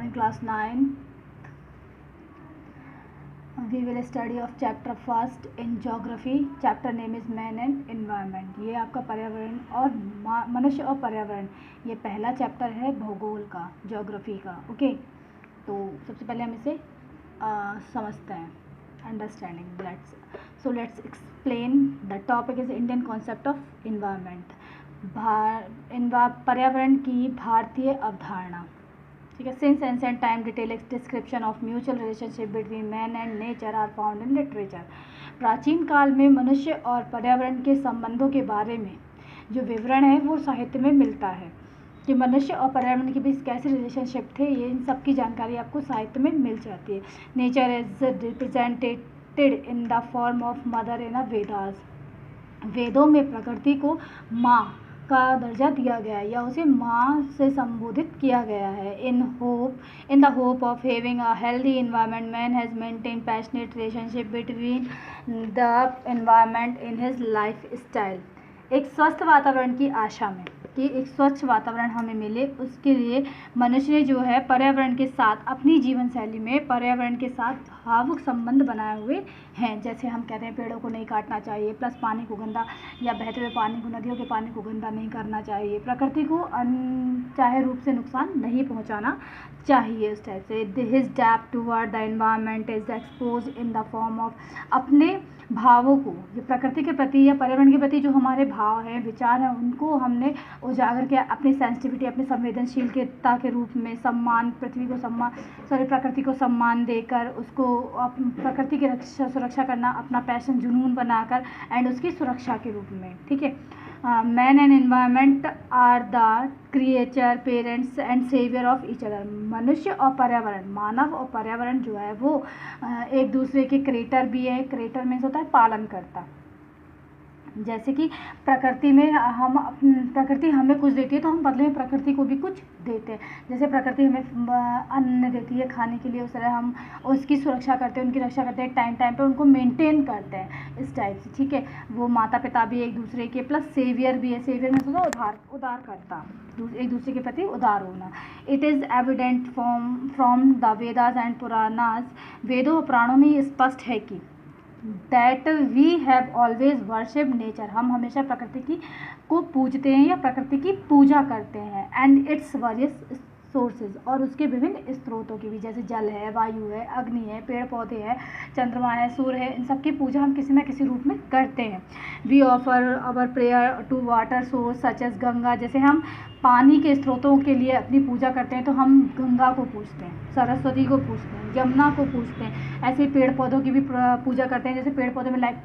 in class 9 we will study of chapter first in geography. Chapter name is man and environment. ये आपका पर्यावरण और मनुष्य और पर्यावरण, ये पहला चैप्टर है भूगोल का, ज्योग्राफी का. ओके, तो सबसे पहले हम इसे समझते हैं. Understanding. Let's explain. The topic is Indian concept of environment. पर्यावरण की भारतीय अवधारणा. ठीक है. Since ancient time detail description of mutual relationship between man and nature are found in literature. प्राचीन काल में मनुष्य और पर्यावरण के संबंधों के बारे में जो विवरण है वो साहित्य में मिलता है कि मनुष्य और पर्यावरण के बीच कैसे रिलेशनशिप थे. ये इन सब की जानकारी आपको साहित्य में मिल जाती है. Nature is represented in the form of mother in Vedas. वेदों में प्रकृति को माँ का दर्जा दिया गया है या उसे माँ से संबोधित किया गया है. In the hope of having a healthy environment man has maintain passionate relationship between the environment in his life style. एक स्वस्थ वातावरण की आशा में कि एक स्वच्छ वातावरण हमें मिले, उसके लिए मनुष्य ने जो है पर्यावरण के साथ अपनी जीवन शैली में पर्यावरण के साथ भावुक संबंध बनाए हुए हैं. जैसे हम कहते हैं पेड़ों को नहीं काटना चाहिए, प्लस पानी को गंदा या बहते हुए पानी को, नदियों के पानी को गंदा नहीं करना चाहिए, प्रकृति को अनचाहे रूप से नुकसान नहीं पहुंचाना चाहिए. इस टाइप से his depth toward the environment is expose in the form of अपने भावों को, ये प्रकृति के प्रति या पर्यावरण के प्रति जो हमारे भाव हैं, विचार हैं, उनको हमने उजागर किया अपनी सेंसिटिविटी, अपनी संवेदनशीलता के रूप में. सम्मान, प्रकृति को सम्मान देकर उसको प्रकृति की सुरक्षा करना अपना पैशन, जुनून बनाकर एंड उसकी सुरक्षा के रूप में. ठीक है. Man and environment are the creature, parents and saviour of each other. मनुष्य और पर्यावरण, मानव और पर्यावरण जो है वो एक दूसरे के क्रिएटर भी है. क्रिएटर मीन्स होता है पालन करता. जैसे कि प्रकृति हमें कुछ देती है तो हम बदले में प्रकृति को भी कुछ देते हैं. जैसे प्रकृति हमें अन्न देती है खाने के लिए, उस तरह हम उसकी सुरक्षा करते हैं, उनकी रक्षा करते हैं, टाइम पे उनको मेंटेन करते हैं. इस टाइप से. ठीक है. वो माता पिता भी एक दूसरे के, प्लस सेवियर भी है. सेवियर में होता उदार करता, एक दूसरे के प्रति उदार होना. It is evident from the Vedas and Puranas. वेदों और पुराणों में ये स्पष्ट है कि that we have always worship nature. हम हमेशा प्रकृति को पूजते हैं या प्रकृति की पूजा करते हैं. एंड इट्स वेरियस सोर्सेज, और उसके विभिन्न स्रोतों की भी, जैसे जल है, वायु है, अग्नि है, पेड़ पौधे है, चंद्रमा है, सूर्य है, इन सब की पूजा हम किसी न किसी रूप में करते हैं. We offer our prayer to water source such as Ganga. जैसे हम पानी के स्रोतों के लिए अपनी पूजा करते हैं तो हम गंगा को पूजते हैं, सरस्वती को पूजते हैं, यमुना को पूजते हैं. ऐसे ही पेड़ पौधों की भी पूजा करते हैं. जैसे पेड़ पौधे में लाइक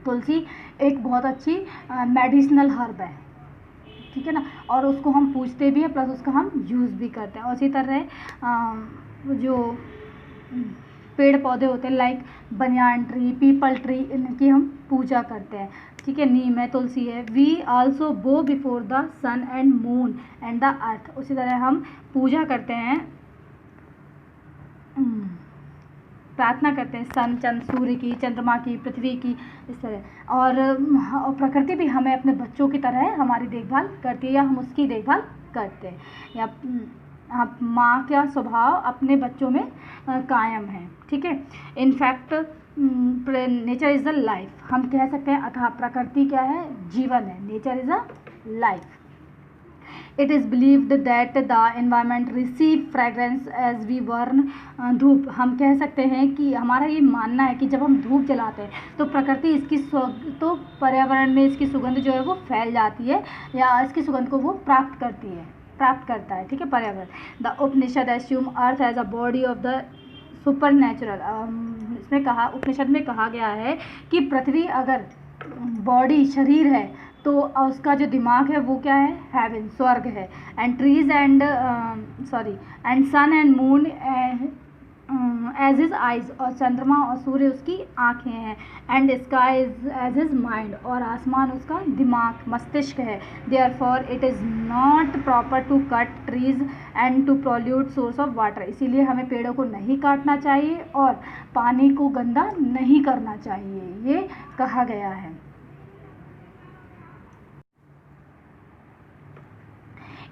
तुलसी एक बहुत अच्छी मेडिसिनल हर्ब है. ठीक है ना. और उसको हम पूजते भी हैं, प्लस उसका हम यूज़ भी करते हैं. और इसी तरह जो पेड़ पौधे होते हैं like banyan tree, people tree, इनकी हम पूजा करते हैं. ठीक है. नीम है, तुलसी है. We also bow before the sun and moon and the earth. उसी तरह हम पूजा करते हैं, प्रार्थना करते हैं सन, चंद्र, सूर्य की, चंद्रमा की, पृथ्वी की, इस तरह. और प्रकृति भी हमें अपने बच्चों की तरह हमारी देखभाल करती है या हम उसकी देखभाल करते हैं. या माँ का स्वभाव अपने बच्चों में कायम है. ठीक है. In fact nature is the life. हम कह सकते हैं अतः प्रकृति क्या है, जीवन है. Nature is a life. It is believed that the environment receive fragrance as we burn धूप. हम कह सकते हैं कि हमारा ये मानना है कि जब हम धूप जलाते हैं तो प्रकृति तो पर्यावरण में इसकी सुगंध जो है वो फैल जाती है या इसकी सुगंध को वो प्राप्त करता है. ठीक है. पर्यावरण. The Upanishad assume earth as a body of the supernatural. इसमें उपनिषद में कहा गया है कि पृथ्वी अगर बॉडी, शरीर है, तो उसका जो दिमाग है वो क्या है, हेवन, स्वर्ग है. And trees and sun and moon as his eyes. और चंद्रमा और सूर्य उसकी आँखें हैं. And sky is as his mind. और आसमान उसका दिमाग, मस्तिष्क है. Therefore it is not proper to cut trees and to pollute source of water. इसीलिए हमें पेड़ों को नहीं काटना चाहिए और पानी को गंदा नहीं करना चाहिए, ये कहा गया है.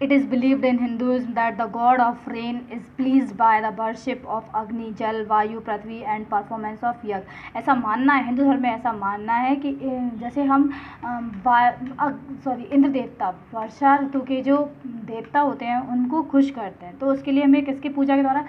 It is believed in Hinduism that the god of rain is pleased by the worship of Agni, Jal, Vayu, Prithvi and performance of यज्ञ. ऐसा मानना है, हिंदू धर्म में ऐसा मानना है कि जैसे हम इंद्र देवता, वर्षा ऋतु के जो देवता होते हैं उनको खुश करते हैं, तो उसके लिए हमें किसकी पूजा के द्वारा,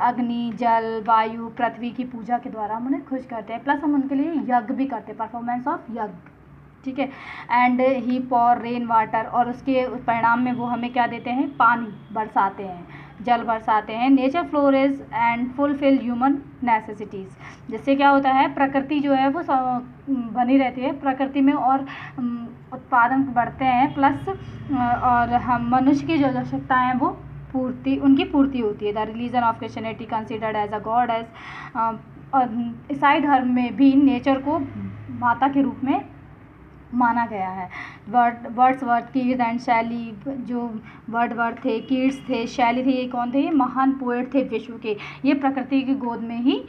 अग्नि, जल, वायु, पृथ्वी की पूजा के द्वारा हम उन्हें खुश करते हैं. प्लस हम उनके लिए यज्ञ भी करते हैं, परफॉर्मेंस ऑफ यज्ञ. ठीक है. एंड ही पॉर रेन वाटर, और उसके परिणाम में वो हमें क्या देते हैं, पानी बरसाते हैं, जल बरसाते हैं. Nature flourish and fulfil human necessities. जिससे क्या होता है, प्रकृति जो है वो बनी रहती है प्रकृति में, और उत्पादन बढ़ते हैं. प्लस और हम मनुष्य की जो आवश्यकताएँ हैं वो उनकी पूर्ति होती है. The religion of Christianity considered as a god age. ईसाई धर्म में भी नेचर को माता के रूप में माना गया है. वर्ड्सवर्थ, कीट्स एंड शैली, जो वर्ड्सवर्थ थे, कीट्स थे, शैली थे, ये कौन थे, ये महान पोएट थे विश्व के. ये प्रकृति की गोद में ही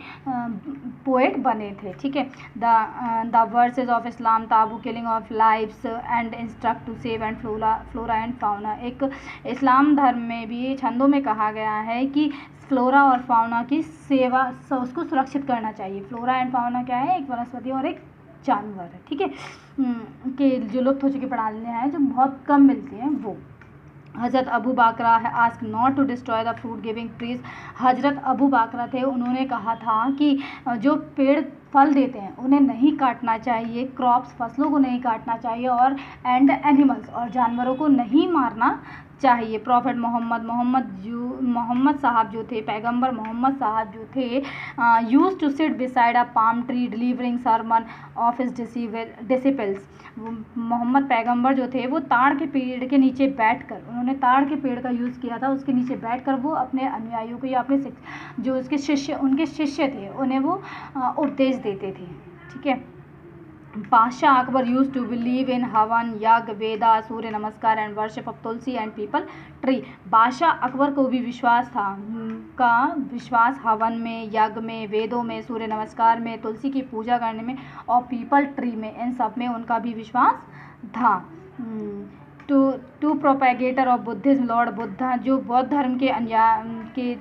पोएट बने थे. ठीक है. The verses of Islam, taboo, killing of lives and instruct to save and flora and fauna. एक इस्लाम धर्म में भी छंदों में कहा गया है कि फ्लोरा और फाउना की सेवा, उसको सुरक्षित करना चाहिए. फ्लोरा एंड फाउना क्या है, एक वनस्पति और एक जानवर है. ठीक है. कि जो लुप्त हो चुकी प्रणालियाँ हैं, जो बहुत कम मिलती हैं वो. Hazrat Abu Bakr ask not to destroy the fruit giving trees. Hazrat Abu baccarat थे, उन्होंने कहा था कि जो पेड़ फल देते हैं उन्हें नहीं काटना चाहिए, क्रॉप्स, फसलों को नहीं काटना चाहिए, और एंड एनिमल्स, और जानवरों को नहीं मारना चाहिए. प्रॉफिट मोहम्मद साहब जो थे, पैगंबर मोहम्मद साहब जो थे, used to sit beside a palm tree delivering sermon of his disciples. Muhammad पैगंबर जो थे वो ताड़ के पेड़ के नीचे बैठकर, उन्होंने ताड़ के पेड़ का यूज़ किया था, उसके नीचे बैठकर वो अपने अनुयायियों को या अपने जो उनके शिष्य थे उन्हें वो उपदेश देते थे. ठीक है. Badshah Akbar used to believe in havan, yagya, Veda, Surya namaskar and worship of tulsi and peepal tree. बादशाह अकबर को भी विश्वास हवन में, यज्ञ में, वेदों में, सूर्य नमस्कार में, तुलसी की पूजा करने में और पीपल ट्री में, इन सब में उनका भी विश्वास था. Two propagator of Buddhism, Lord Buddha, जो बौद्ध धर्म के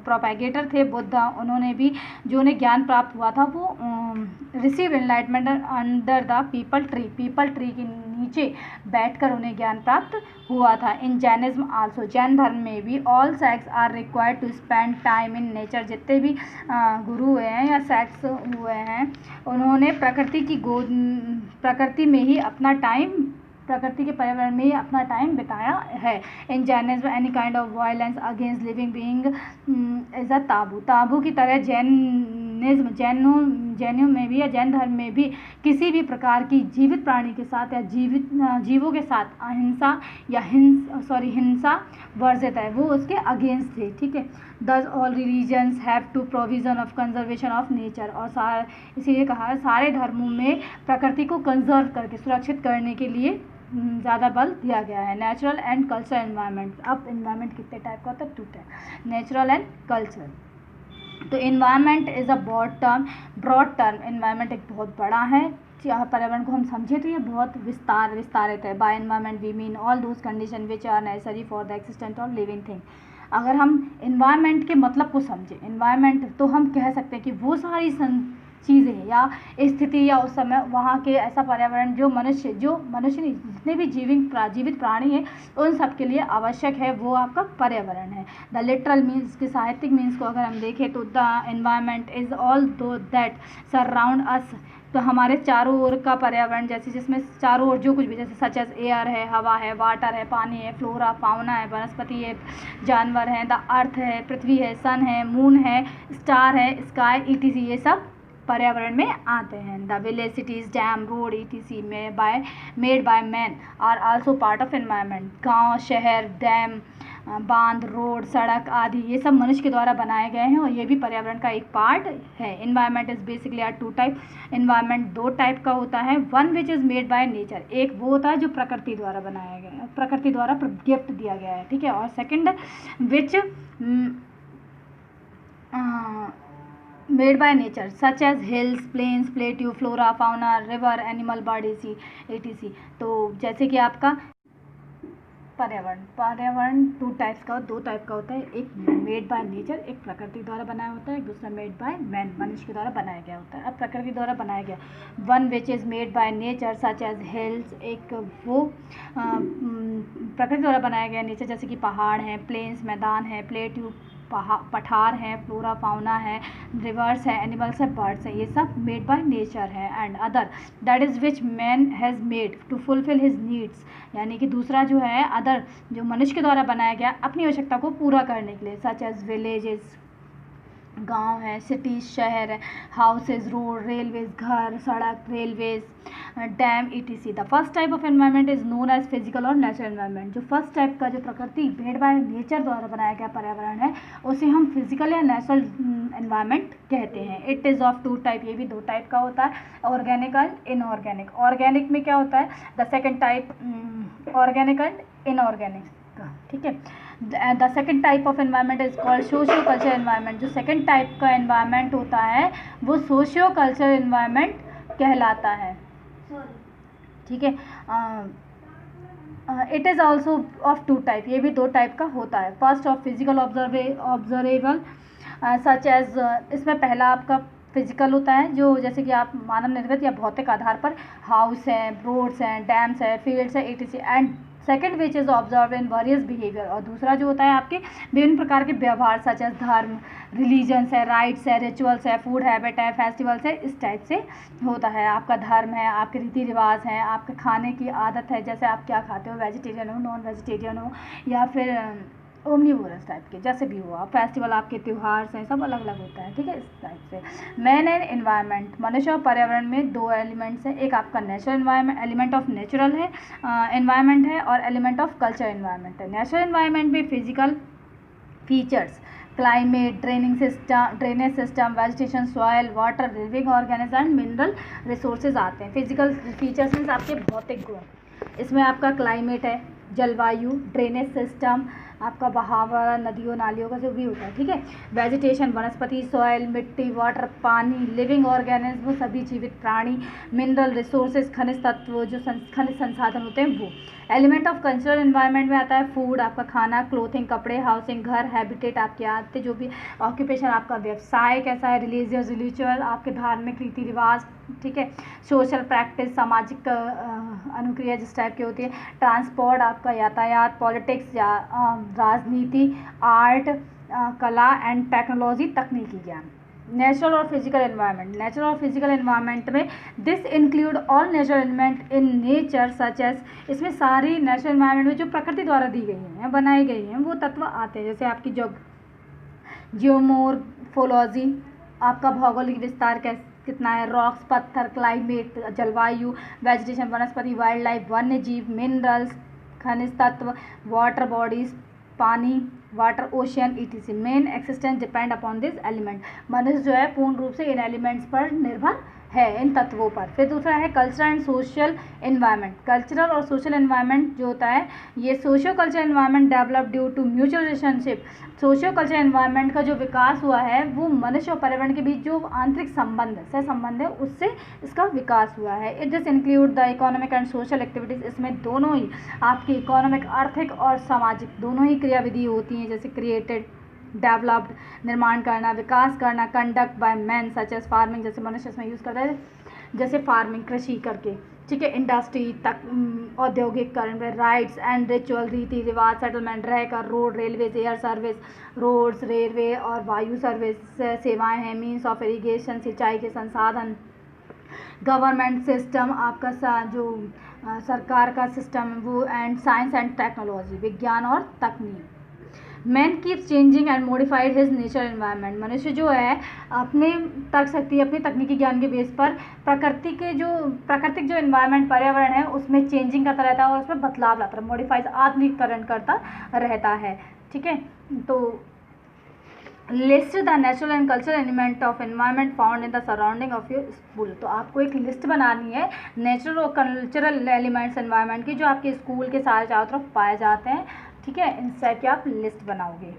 प्रोपेगेटर थे बुद्धा, उन्होंने भी, जो उन्हें ज्ञान प्राप्त हुआ था वो receive enlightenment under the people tree के नीचे बैठकर उन्हें ज्ञान प्राप्त हुआ था. इन जैनिज्म आल्सो, जैन धर्म में भी, all sects are required to spend time in nature. जितने भी गुरु हुए हैं या सेक्ट्स हुए हैं, उन्होंने प्रकृति में ही अपना टाइम, प्रकृति के पर्यावरण में अपना टाइम बिताया है. In Jainism any kind of violence against living being is a taboo की तरह जैनों में भी या जैन धर्म में भी किसी भी प्रकार की जीवित प्राणी के साथ या जीवों के साथ अहिंसा या हिंसा वर्जित है, वो उसके अगेंस्ट थे. ठीक है. Thus all religions have to provision of conservation of nature. और इसीलिए कहा सारे धर्मों में प्रकृति को कंजर्व करके, सुरक्षित करने के लिए ज़्यादा बल दिया गया है. Natural and cultural environment. अब एनवायरनमेंट कितने टाइप का होता है, 2 टाइप, नेचुरल एंड कल्चरल. तो environment is a broad term. Environment एक बहुत बड़ा है. पर्यावरण को हम समझे तो ये बहुत विस्तारित है. By environment we mean all those condition which are necessary for the existence of living thing. अगर हम एनवायरनमेंट के मतलब को समझें, एनवायरनमेंट, तो हम कह सकते हैं कि वो सारी चीज़ें या स्थिति या उस समय वहाँ के ऐसा पर्यावरण जो मनुष्य नहीं, जितने भी जीवित प्राणी हैं उन सब के लिए आवश्यक है, वो आपका पर्यावरण है. द लिटरल मीन्स के साहित्यिक मीन्स को अगर हम देखें तो द एनवायरनमेंट इज़ ऑल दो दैट सराउंड अस. तो हमारे चारों ओर का पर्यावरण, जैसे जिसमें चारों ओर जो कुछ भी, जैसे सच एज एयर है, हवा है, वाटर है, पानी है, फ्लोरा फाउना है, वनस्पति है, जानवर हैं, द अर्थ है, पृथ्वी है, सन है, मून है, स्टार है, स्काई etc. ये सब पर्यावरण में आते हैं. The village, cities, dam, road etc. Made by man are also part of environment. गांव, शहर, डैम, बांध, रोड, सड़क आदि ये सब मनुष्य के द्वारा बनाए गए हैं और ये भी पर्यावरण का एक पार्ट है. Environment is basically are 2 type. Environment 2 type का होता है. One which is made by nature, एक वो होता है जो प्रकृति द्वारा बनाया गया है, प्रकृति द्वारा गिफ्ट दिया गया है. ठीक है. और second which made by nature such as hills, plains, plateau, flora, fauna, river, animal, bird etc. तो जैसे कि आपका पर्यावरण दो टाइप का होता है, एक मेड बाय नेचर, एक प्रकृति द्वारा बनाया होता है, दूसरा मेड बाय मैन, मनुष्य के द्वारा बनाया गया होता है। अब प्रकृति द्वारा बनाया गया, one which is made by nature such as hills, एक वो प्रकृति द्वारा बनाया गया नेचर जैसे कि पहाड़ हैं, प्लेन्स मैदान है, प्लेट्यू पठार है, फ्लोरा फाउना है, रिवर्स है, एनिमल्स है, बर्ड्स है, ये सब मेड बाय नेचर है। And other that is which man has made to fulfil his needs, यानी कि दूसरा जो है अदर जो मनुष्य के द्वारा बनाया गया अपनी आवश्यकता को पूरा करने के लिए, सच एज विलेजेस गांव है, सिटीज शहर है, हाउसेज रोड, रेलवेज घर, सड़क, railways, dam etc। The first type of environment is known as physical और नेचुरल एनवायरनमेंट। जो फर्स्ट टाइप का जो प्रकृति मेड बाय नेचर द्वारा बनाया गया पर्यावरण है उसे हम फिजिकल या नेचुरल एनवायरनमेंट कहते हैं। It is of two type, ये भी दो टाइप का होता है, ऑर्गेनिक एंड इनऑर्गेनिक। ऑर्गेनिक में क्या होता है, the second type organic and inorganic, ठीक है। The second type of environment is called socio culture environment. जो सेकेंड टाइप का एनवायरनमेंट होता है वो सोशियो कल्चर एनवायरनमेंट कहलाता है, ठीक है। It is also of two type, ये भी दो टाइप का होता है। First of physical observable such as, इसमें पहला आपका फिजिकल होता है जो जैसे कि आप मानव निर्मित या भौतिक आधार पर हाउस हैं, रोड्स हैं, डैम्स है, फील्ड्स है etc। And second which is observe in various behaviour, और दूसरा जो होता है आपके विभिन्न प्रकार के व्यवहार सच एज धर्म, रिलीजन्स है, राइट्स है, रिचुअल्स है, फूड हैबिट है, फेस्टिवल्स है, इस टाइप से होता है। आपका धर्म है, आपके रीति रिवाज हैं, आपके खाने की आदत है, जैसे आप क्या खाते हो, वेजिटेरियन हो, नॉन वेजिटेरियन हो, या फिर ओमनीवोरस टाइप के, जैसे भी हो आप। फेस्टिवल आपके त्यौहार हैं, सब अलग अलग होता है, ठीक है, इस टाइप से। मैन एंड एनवायरनमेंट, मनुष्य और पर्यावरण में दो एलिमेंट्स हैं, एक आपका natural environment, element of natural है एनवायरनमेंट है, और एलिमेंट ऑफ कल्चर एनवायरनमेंट है। नेचुरल एनवायरनमेंट में physical features, climate, drainage system, vegetation, soil, water, living organism and mineral resources आते हैं। फिजिकल फीचर्स मीन्स आपके भौतिक गुण, इसमें आपका क्लाइमेट है, जलवायु, ड्रेनेज सिस्टम, आपका बहाव नदियों नालियों का जो भी होता है, ठीक है। वेजिटेशन, वनस्पति, सॉयल, मिट्टी, वाटर, पानी, लिविंग ऑर्गेनिज्म, सभी जीवित प्राणी, मिनरल रिसोर्सेज, खनिज तत्व, जो खनिज संसाधन होते हैं वो। एलिमेंट ऑफ कल्चरल एनवायरनमेंट में आता है फूड, आपका खाना, क्लोथिंग, कपड़े, हाउसिंग, घर, हैबिटेट, आपके आदतें, जो भी ऑक्यूपेशन, आपका व्यवसाय कैसा है, रिलीजियस रिचुअल, आपके धार्मिक रीति रिवाज, ठीक है। सोशल प्रैक्टिस, सामाजिक अनुक्रिया जिस टाइप की होती है। ट्रांसपोर्ट, आपका यातायात, पॉलिटिक्स या राजनीति, आर्ट, कला एंड टेक्नोलॉजी, तकनीकी ज्ञान। नेचुरल और फिजिकल एनवायरनमेंट, नेचुरल और फिजिकल एनवायरनमेंट में this include all natural element in nature such as, इसमें सारी नेचुरल एनवायरनमेंट में जो प्रकृति द्वारा दी गई हैं, बनाई गई हैं, वो तत्व आते हैं। जैसे आपकी जियोमोर्फोलॉजी, आपका भौगोलिक विस्तार कितना है, रॉक्स, पत्थर, क्लाइमेट, जलवायु, वेजिटेशन, वनस्पति, वाइल्ड लाइफ, वन्य जीव, मिनरल्स, खनिज तत्व, वाटर बॉडीज, पानी, water, ocean etc। Main existence depend upon this element, मनुष्य जो है पूर्ण रूप से इन एलिमेंट्स पर निर्भर है, इन तत्वों पर। फिर दूसरा है cultural and social environment. Cultural और सोशल एनवायरनमेंट जो होता है, ये socio cultural environment develop due to mutual relationship. Socio cultural environment का जो विकास हुआ है वो मनुष्य और पर्यावरण के बीच जो आंतरिक संबंध है, सहसंबंध है, उससे इसका विकास हुआ है। It this include the economic and social activities, इसमें दोनों ही आपकी इकोनॉमिक, आर्थिक और सामाजिक दोनों ही क्रियाविधि होती हैं, जैसे क्रिएटेड, डेवलप्ड, निर्माण करना, विकास करना, conduct by man such as farming, जैसे मनुष्य इसमें यूज़ करता है, जैसे फार्मिंग, कृषि करके, ठीक है। इंडस्ट्री तक, औद्योगिकरण, राइट्स एंड रिचुअल, रीति रिवाज, सेटलमेंट, रहकर, road, railways, air service, roads, railway और वायु सर्विस सेवाएं हैं, मीन्स ऑफ इरिगेशन, सिंचाई के संसाधन, गवर्नमेंट सिस्टम, आपका जो सरकार का सिस्टम वो, एंड साइंस एंड टेक्नोलॉजी, विज्ञान और तकनीक। Man keeps changing and modified his nature environment, मनुष्य जो है अपने तर्क शक्ति, अपनी तकनीकी ज्ञान के बेस पर प्राकृतिक जो एनवायरनमेंट, पर्यावरण है, उसमें चेंजिंग करता रहता है और उसमें बदलाव लाता है, मॉडिफाइज, आधुनिकीकरण करता रहता है, ठीक है। तो list the natural and cultural element of environment found in the surrounding of your school. तो आपको एक लिस्ट बनानी है नेचुरल और कल्चरल एलिमेंट्स एनवायरनमेंट की जो आपके स्कूल के सारे चारों तरफ पाए जाते हैं, ठीक है। इस टाइप की आप लिस्ट बनाओगे।